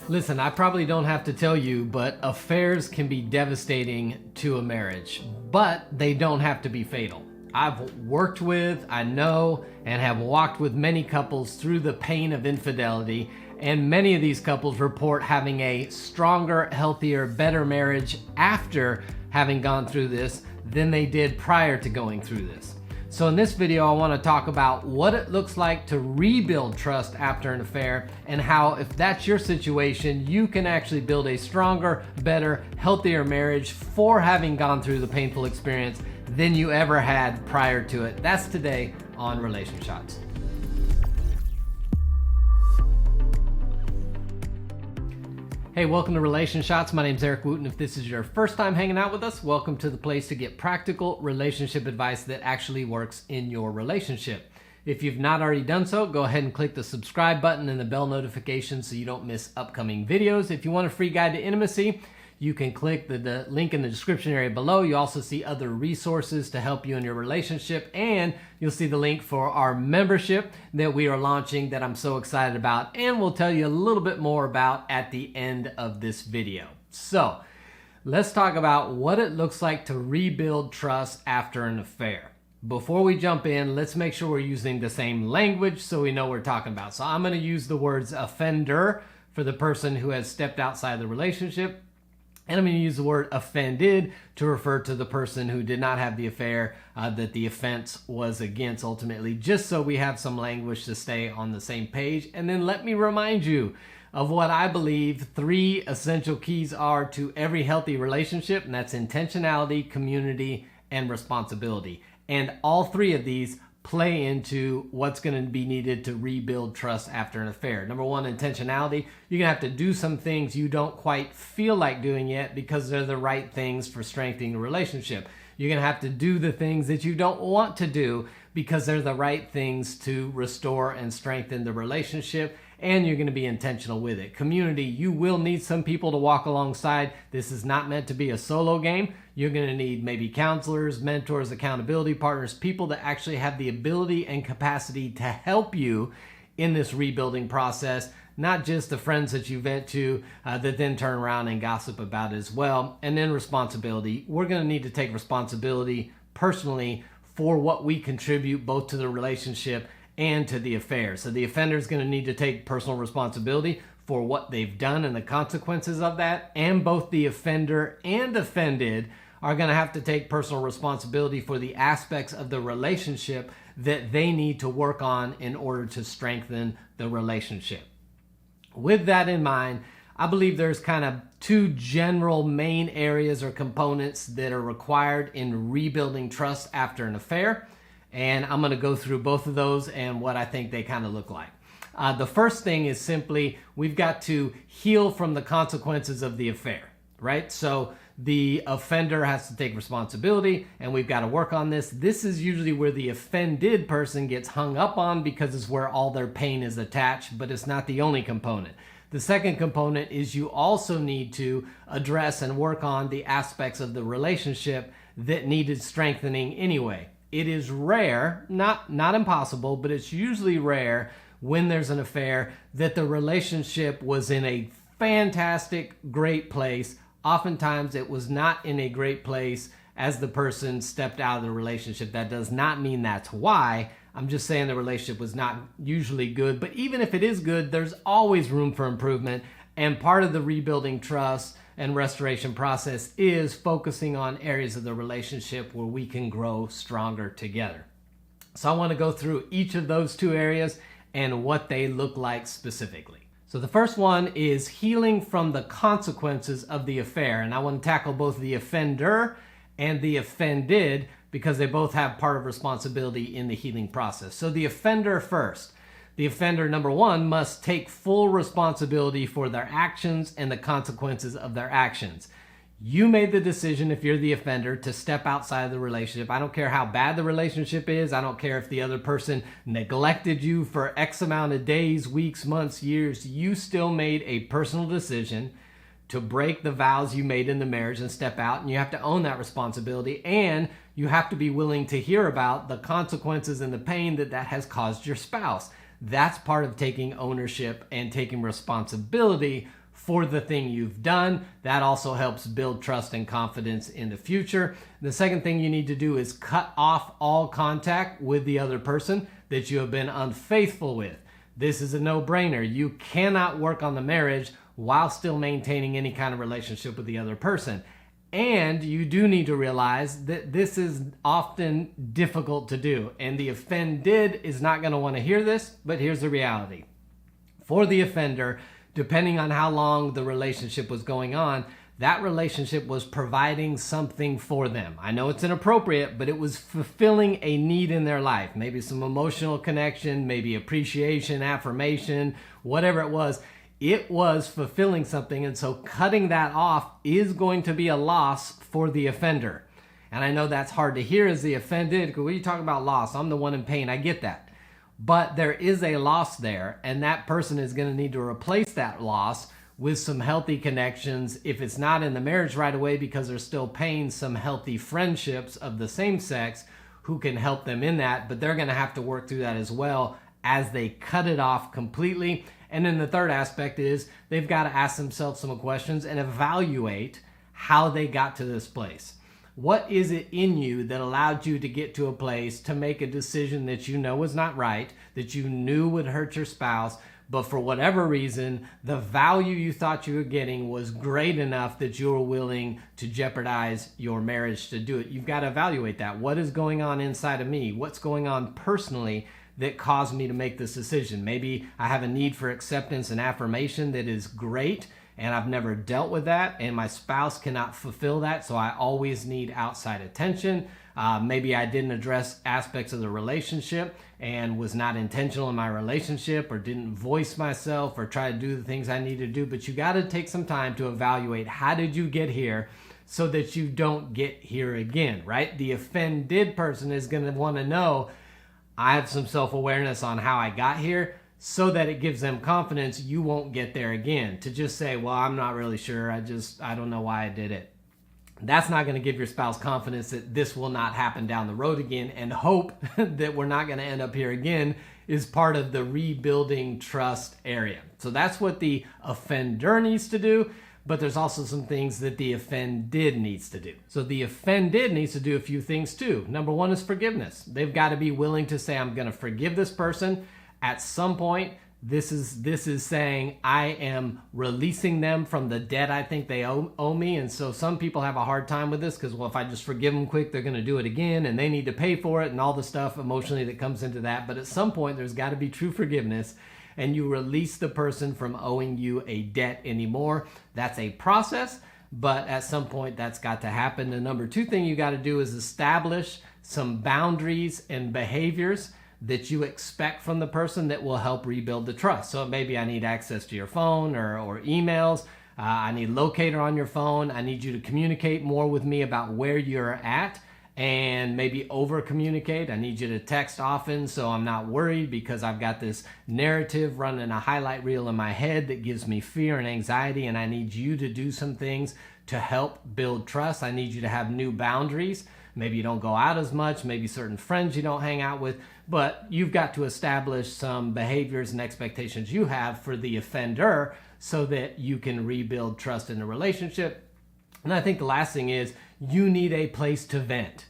Listen, I probably don't have to tell you, but affairs can be devastating to a marriage, but they don't have to be fatal. I've worked with, I know, and have walked with many couples through the pain of infidelity, and many of these couples report having a stronger, healthier, better marriage after having gone through this than they did prior to going through this. So in this video, I want to talk about what it looks like to rebuild trust after an affair, and how, if that's your situation, you can actually build a stronger, better, healthier marriage for having gone through the painful experience than you ever had prior to it. That's today on Relation Shots. Hey, welcome to Relation Shots. My name's Eric Wooten. If this is your first time hanging out with us, welcome to the place to get practical relationship advice that actually works in your relationship. If you've not already done so, go ahead and click the subscribe button and the bell notification so you don't miss upcoming videos. If you want a free guide to intimacy, you can click the link in the description area below. You also see other resources to help you in your relationship, and you'll see the link for our membership that we are launching that I'm so excited about, and we'll tell you a little bit more about at the end of this video. So let's talk about what it looks like to rebuild trust after an affair. Before we jump in, let's make sure we're using the same language so we know what we're talking about. So I'm going to use the words offender for the person who has stepped outside the relationship, and I'm going to use the word offended to refer to the person who did not have the affair that the offense was against ultimately, just so we have some language to stay on the same page. And then let me remind you of what I believe 3 essential keys are to every healthy relationship, and that's intentionality, community, and responsibility. And all 3 of these play into what's going to be needed to rebuild trust after an affair. Number 1, intentionality. You're going to have to do some things you don't quite feel like doing yet because they're the right things for strengthening the relationship. You're going to have to do the things that you don't want to do because they're the right things to restore and strengthen the relationship, and you're going to be intentional with it. Community, you will need some people to walk alongside. This is not meant to be a solo game. You're going to need maybe counselors, mentors, accountability partners, people that actually have the ability and capacity to help you in this rebuilding process, not just the friends that you vent to that then turn around and gossip about it as well. And then responsibility. We're going to need to take responsibility personally for what we contribute both to the relationship and to the affair. So the offender is going to need to take personal responsibility for what they've done and the consequences of that. And both the offender and offended are going to have to take personal responsibility for the aspects of the relationship that they need to work on in order to strengthen the relationship. With that in mind, I believe there's kind of 2 general main areas or components that are required in rebuilding trust after an affair. And I'm going to go through both of those and what I think they kind of look like. The first thing is simply we've got to heal from the consequences of the affair, right? So the offender has to take responsibility, and we've got to work on this. This is usually where the offended person gets hung up on because it's where all their pain is attached, but it's not the only component. The second component is you also need to address and work on the aspects of the relationship that needed strengthening anyway. It is rare, not impossible, but it's usually rare when there's an affair that the relationship was in a fantastic, great place. Oftentimes it was not in a great place as the person stepped out of the relationship. That does not mean that's why. I'm just saying the relationship was not usually good. But even if it is good, there's always room for improvement. And part of the rebuilding trust and restoration process is focusing on areas of the relationship where we can grow stronger together. So I want to go through each of those 2 areas and what they look like specifically. So the first one is healing from the consequences of the affair. And I want to tackle both the offender and the offended because they both have part of responsibility in the healing process. So the offender first. The offender, number 1, must take full responsibility for their actions and the consequences of their actions. You made the decision, if you're the offender, to step outside of the relationship. I don't care how bad the relationship is. I don't care if the other person neglected you for X amount of days, weeks, months, years. You still made a personal decision to break the vows you made in the marriage and step out, and you have to own that responsibility, and you have to be willing to hear about the consequences and the pain that has caused your spouse. That's part of taking ownership and taking responsibility for the thing you've done. That also helps build trust and confidence in the future. The second thing you need to do is cut off all contact with the other person that you have been unfaithful with. This is a no-brainer. You cannot work on the marriage while still maintaining any kind of relationship with the other person. And you do need to realize that this is often difficult to do. And the offended is not going to want to hear this, but here's the reality. For the offender, depending on how long the relationship was going on, that relationship was providing something for them. I know it's inappropriate, but it was fulfilling a need in their life. Maybe some emotional connection, maybe appreciation, affirmation, whatever it was. It was fulfilling something, and so cutting that off is going to be a loss for the offender. And I know that's hard to hear as the offended, because when you talk about loss, I'm the one in pain. I get that. But there is a loss there, and that person is going to need to replace that loss with some healthy connections. If it's not in the marriage right away because they're still paying, some healthy friendships of the same sex who can help them in that, but they're going to have to work through that as well as they cut it off completely. And then the third aspect is they've got to ask themselves some questions and evaluate how they got to this place. What is it in you that allowed you to get to a place to make a decision that you know was not right, that you knew would hurt your spouse, but for whatever reason, the value you thought you were getting was great enough that you were willing to jeopardize your marriage to do it? You've got to evaluate that. What is going on inside of me? What's going on personally that caused me to make this decision? Maybe I have a need for acceptance and affirmation that is great, and I've never dealt with that, and my spouse cannot fulfill that, so I always need outside attention. Maybe I didn't address aspects of the relationship and was not intentional in my relationship, or didn't voice myself or try to do the things I need to do. But you got to take some time to evaluate, how did you get here so that you don't get here again, right? The offended person is going to want to know, I have some self-awareness on how I got here, so that it gives them confidence you won't get there again. To just say, well, I'm not really sure, I don't know why I did it. That's not going to give your spouse confidence that this will not happen down the road again, and hope that we're not going to end up here again is part of the rebuilding trust area. So that's what the offender needs to do, but there's also some things that the offended needs to do. So the offended needs to do a few things too. Number one is forgiveness. They've got to be willing to say, I'm going to forgive this person. At some point, this is saying I am releasing them from the debt I think they owe me. And so some people have a hard time with this because, well, if I just forgive them quick, they're going to do it again and they need to pay for it and all the stuff emotionally that comes into that. But at some point, there's got to be true forgiveness, and you release the person from owing you a debt anymore. That's a process, but at some point that's got to happen. The number two thing you got to do is establish some boundaries and behaviors that you expect from the person that will help rebuild the trust. So maybe I need access to your phone or emails. I need locator on your phone. I need you to communicate more with me about where you're at, and maybe over communicate. I need you to text often so I'm not worried, because I've got this narrative running a highlight reel in my head that gives me fear and anxiety, and I need you to do some things to help build trust. I need you to have new boundaries. Maybe you don't go out as much, maybe certain friends you don't hang out with, but you've got to establish some behaviors and expectations you have for the offender so that you can rebuild trust in the relationship. And I think the last thing is, you need a place to vent,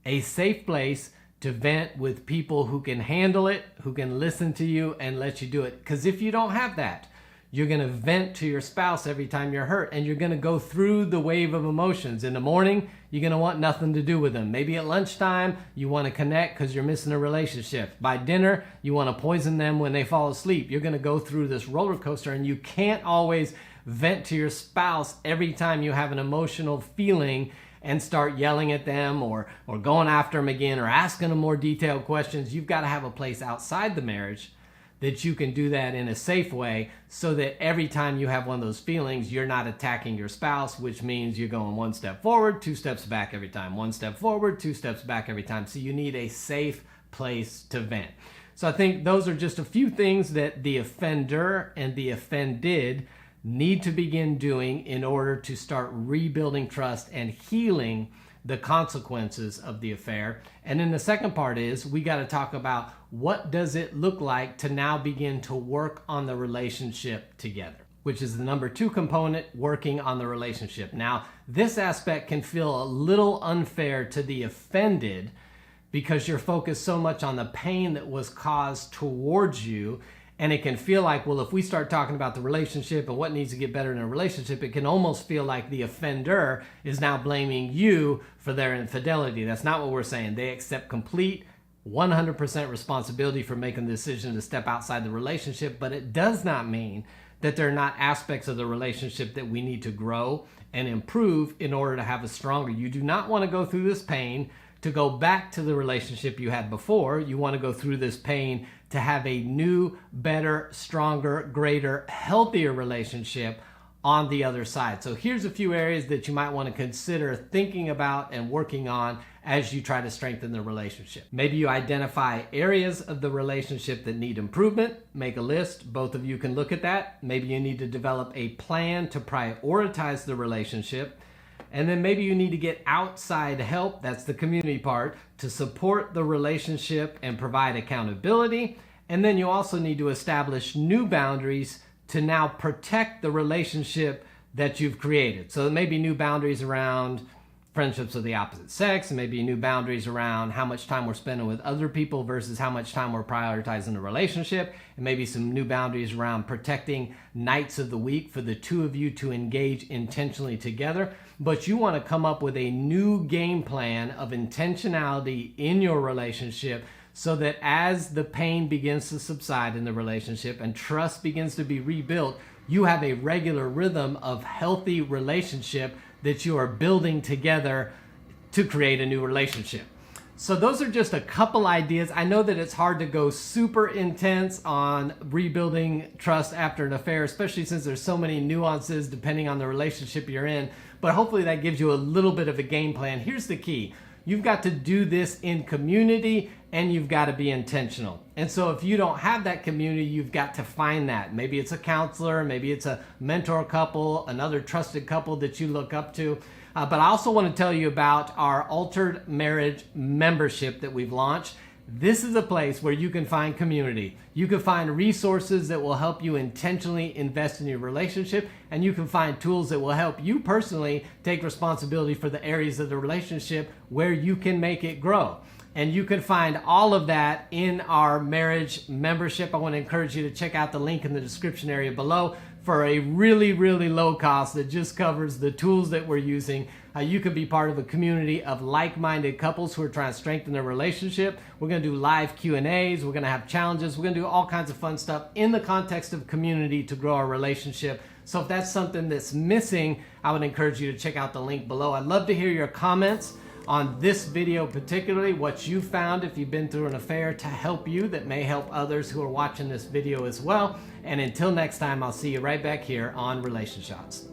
a safe place to vent with people who can handle it, who can listen to you and let you do it. Because if you don't have that, you're going to vent to your spouse every time you're hurt, and you're going to go through the wave of emotions. In the morning, you're going to want nothing to do with them. Maybe at lunchtime, you want to connect because you're missing a relationship. By dinner, you want to poison them when they fall asleep. You're going to go through this roller coaster, and you can't always vent to your spouse every time you have an emotional feeling and start yelling at them or going after them again or asking them more detailed questions. You've got to have a place outside the marriage that you can do that in a safe way, so that every time you have one of those feelings, you're not attacking your spouse, which means you're going one step forward, two steps back every time. One step forward, two steps back every time. So you need a safe place to vent. So I think those are just a few things that the offender and the offended need to begin doing in order to start rebuilding trust and healing the consequences of the affair. And then the second part is, we got to talk about, what does it look like to now begin to work on the relationship together? which is the number 2 component, working on the relationship. Now, this aspect can feel a little unfair to the offended because you're focused so much on the pain that was caused towards you. And it can feel like, well, if we start talking about the relationship and what needs to get better in a relationship, it can almost feel like the offender is now blaming you for their infidelity. That's not what we're saying. They accept complete 100% responsibility for making the decision to step outside the relationship, but it does not mean that there are not aspects of the relationship that we need to grow and improve in order to have a stronger. You do not want to go through this pain to go back to the relationship you had before. You want to go through this pain to have a new, better, stronger, greater, healthier relationship on the other side. So here's a few areas that you might want to consider thinking about and working on as you try to strengthen the relationship. Maybe you identify areas of the relationship that need improvement. Make a list. Both of you can look at that. Maybe you need to develop a plan to prioritize the relationship. And then maybe you need to get outside help, that's the community part, to support the relationship and provide accountability. And then you also need to establish new boundaries to now protect the relationship that you've created. So maybe new boundaries around friendships of the opposite sex, and maybe new boundaries around how much time we're spending with other people versus how much time we're prioritizing the relationship, and maybe some new boundaries around protecting nights of the week for the two of you to engage intentionally together. But you want to come up with a new game plan of intentionality in your relationship so that as the pain begins to subside in the relationship and trust begins to be rebuilt, you have a regular rhythm of healthy relationship that you are building together to create a new relationship. So those are just a couple ideas. I know that it's hard to go super intense on rebuilding trust after an affair, especially since there's so many nuances depending on the relationship you're in, but hopefully that gives you a little bit of a game plan. Here's the key. You've got to do this in community and you've got to be intentional. And so if you don't have that community, you've got to find that. Maybe it's a counselor, maybe it's a mentor couple, another trusted couple that you look up to. But I also want to tell you about our Altered Marriage membership that we've launched. This is a place where you can find community. You can find resources that will help you intentionally invest in your relationship, and you can find tools that will help you personally take responsibility for the areas of the relationship where you can make it grow. And you can find all of that in our marriage membership. I want to encourage you to check out the link in the description area below for a really, really low cost that just covers the tools that we're using. You can be part of a community of like-minded couples who are trying to strengthen their relationship. We're going to do live Q&As. We're going to have challenges. We're going to do all kinds of fun stuff in the context of community to grow our relationship. So if that's something that's missing, I would encourage you to check out the link below. I'd love to hear your comments on this video, particularly what you found if you've been through an affair to help you that may help others who are watching this video as well. And until next time, I'll see you right back here on Relation Shots.